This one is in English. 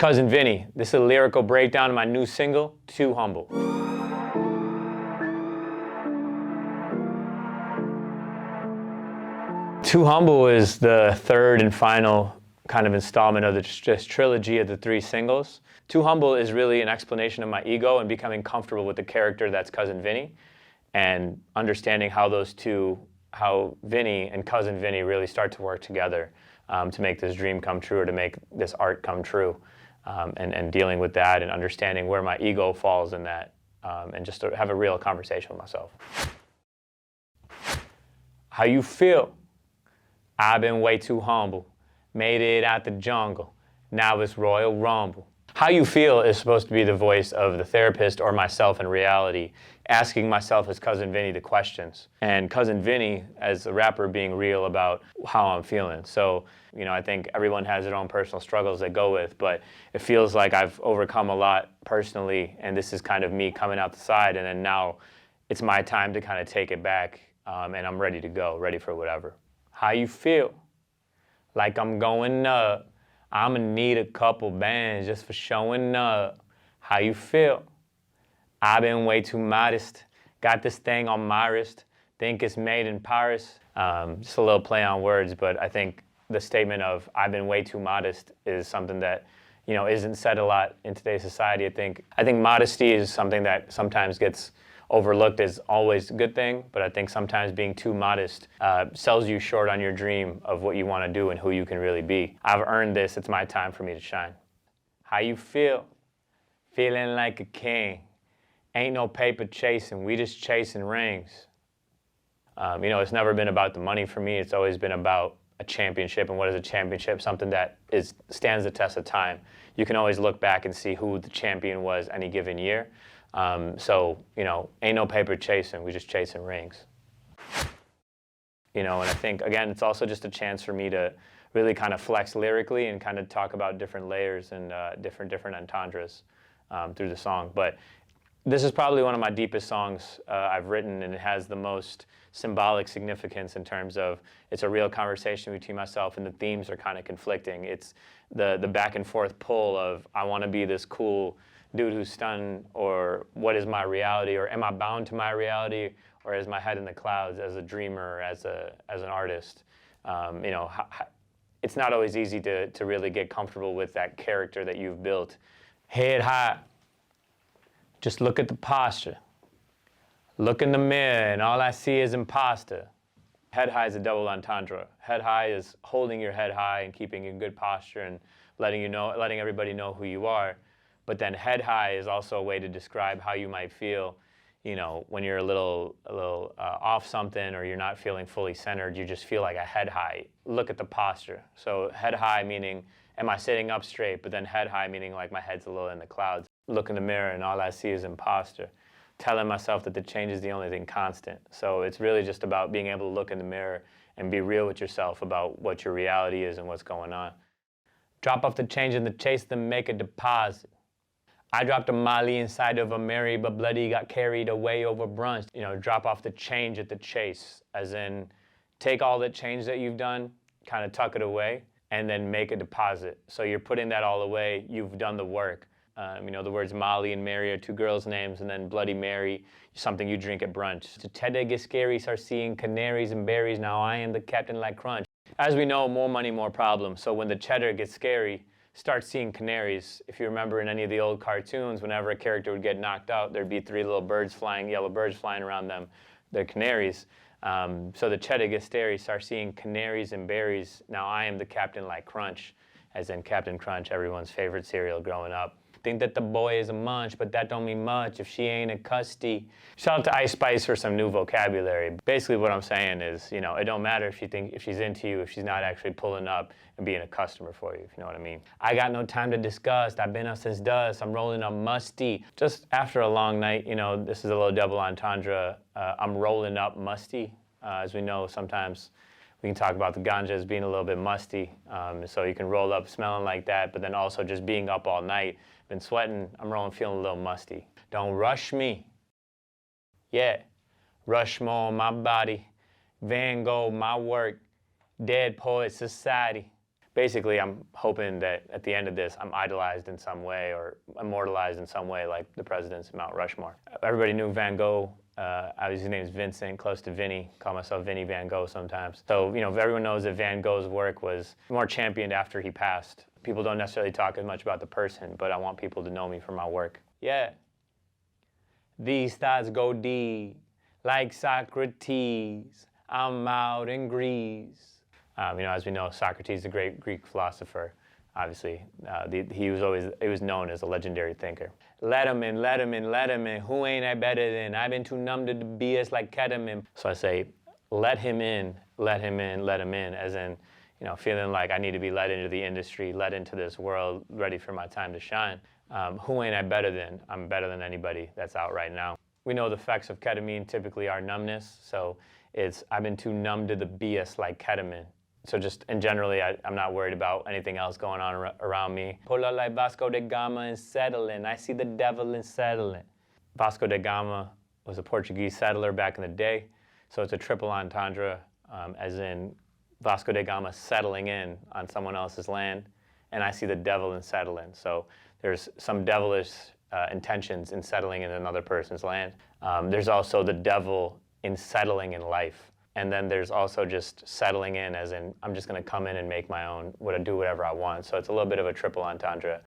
Cousin Vinny. This is a lyrical breakdown of my new single, Too Humble. Too Humble is the third and final kind of installment of this trilogy of the 3 singles. Too Humble is really an explanation of my ego and becoming comfortable with the character that's Cousin Vinny, and understanding how those two, how Vinny and Cousin Vinny really start to work together to make this dream come true, or to make this art come true, and dealing with that and understanding where my ego falls in that, and just to have a real conversation with myself. How you feel? I've been way too humble, made it out the jungle, now it's Royal Rumble. How you feel is supposed to be the voice of the therapist or myself in reality, asking myself as Cousin Vinny the questions, and Cousin Vinny as a rapper being real about how I'm feeling. So, you know, I think everyone has their own personal struggles they go with, but it feels like I've overcome a lot personally, and this is kind of me coming out the side, and then now it's my time to kind of take it back, and I'm ready to go, ready for whatever. How you feel? Like I'm going up. I'ma need a couple bands just for showing up. How you feel? I've been way too modest. Got this thing on my wrist. Think it's made in Paris. Just a little play on words, but I think the statement of I've been way too modest is something that, you know, isn't said a lot in today's society. I think modesty is something that sometimes gets overlooked as always a good thing, but I think sometimes being too modest sells you short on your dream of what you want to do and who you can really be. I've earned this, it's my time for me to shine. How you feel? Feeling like a king. Ain't no paper chasing, we just chasing rings. You know, it's never been about the money for me, it's always been about a championship. And what is a championship? Something that stands the test of time. You can always look back and see who the champion was any given year. So, you know, ain't no paper chasing, we just chasing rings. You know, and I think, again, it's also just a chance for me to really kind of flex lyrically and kind of talk about different layers and different entendres through the song. But this is probably one of my deepest songs I've written, and it has the most symbolic significance in terms of it's a real conversation between myself, and the themes are kind of conflicting. It's the back and forth pull of I want to be this cool dude who's stunned, or what is my reality, or am I bound to my reality, or is my head in the clouds as a dreamer, as an artist? You know, it's not always easy to really get comfortable with that character that you've built. Head high, just look at the posture. Look in the mirror and all I see is imposter. Head high is a double entendre. Head high is holding your head high and keeping in good posture and letting everybody know who you are. But then head high is also a way to describe how you might feel, you know, when you're a little off something, or you're not feeling fully centered. You just feel like a head high. Look at the posture. So head high meaning, am I sitting up straight? But then head high meaning like my head's a little in the clouds. Look in the mirror and all I see is imposter. Telling myself that the change is the only thing constant. So it's really just about being able to look in the mirror and be real with yourself about what your reality is and what's going on. Drop off the change in the chase, then make a deposit. I dropped a Molly inside of a Mary, but bloody got carried away over brunch. You know, drop off the change at the chase, as in take all the change that you've done, kind of tuck it away, and then make a deposit. So you're putting that all away, you've done the work. You know, the words Molly and Mary are 2 girls' names, and then Bloody Mary, something you drink at brunch. To Teddy get scary, start seeing canaries and berries, now I am the captain like Crunch. As we know, more money, more problems. So when the cheddar gets scary, start seeing canaries. If you remember in any of the old cartoons, whenever a character would get knocked out, there'd be 3 little birds flying, yellow birds flying around them. They're canaries. So the cheddar gets scary, start seeing canaries and berries, now I am the captain like Crunch, as in Captain Crunch, everyone's favorite cereal growing up. Think that the boy is a munch, but that don't mean much if she ain't a custody. Shout out to Ice Spice for some new vocabulary. Basically what I'm saying is, you know, it don't matter if she's into you, if she's not actually pulling up and being a customer for you, if you know what I mean. I got no time to discuss, I've been up since dusk, I'm rolling up musty. Just after a long night, you know, this is a little double entendre, I'm rolling up musty. As we know, sometimes we can talk about the ganja as being a little bit musty. So you can roll up smelling like that, but then also just being up all night, been sweating, I'm rolling feeling a little musty. Don't rush me. Yeah, Rushmore, my body. Van Gogh, my work. Dead Poet Society. basically, I'm hoping that at the end of this, I'm idolized in some way or immortalized in some way, like the presidents of Mount Rushmore. Everybody knew Van Gogh. His name is Vincent, close to Vinny. Call myself Vinny Van Gogh sometimes. So, everyone knows that Van Gogh's work was more championed after he passed. People don't necessarily talk as much about the person, but I want people to know me for my work. Yeah. These thoughts go deep, like Socrates. I'm out in Greece. As we know, Socrates, the great Greek philosopher, obviously, he was known as a legendary thinker. Let him in, let him in, let him in. Who ain't I better than? I've been too numb to the BS like ketamine. So I say, let him in, let him in, let him in, as in, feeling like I need to be let into the industry, let into this world, ready for my time to shine. Who ain't I better than? I'm better than anybody that's out right now. We know the effects of ketamine typically are numbness, so it's I've been too numb to the BS like ketamine. So just, and generally, I'm not worried about anything else going on around me. Pull up like Vasco da Gama and settling. I see the devil in settling. Vasco da Gama was a Portuguese settler back in the day, so it's a triple entendre, as in Vasco da Gama settling in on someone else's land, and I see the devil in settling. So there's some devilish intentions in settling in another person's land. There's also the devil in settling in life. And then there's also just settling in, as in I'm just going to come in and make my own, do whatever I want. So it's a little bit of a triple entendre.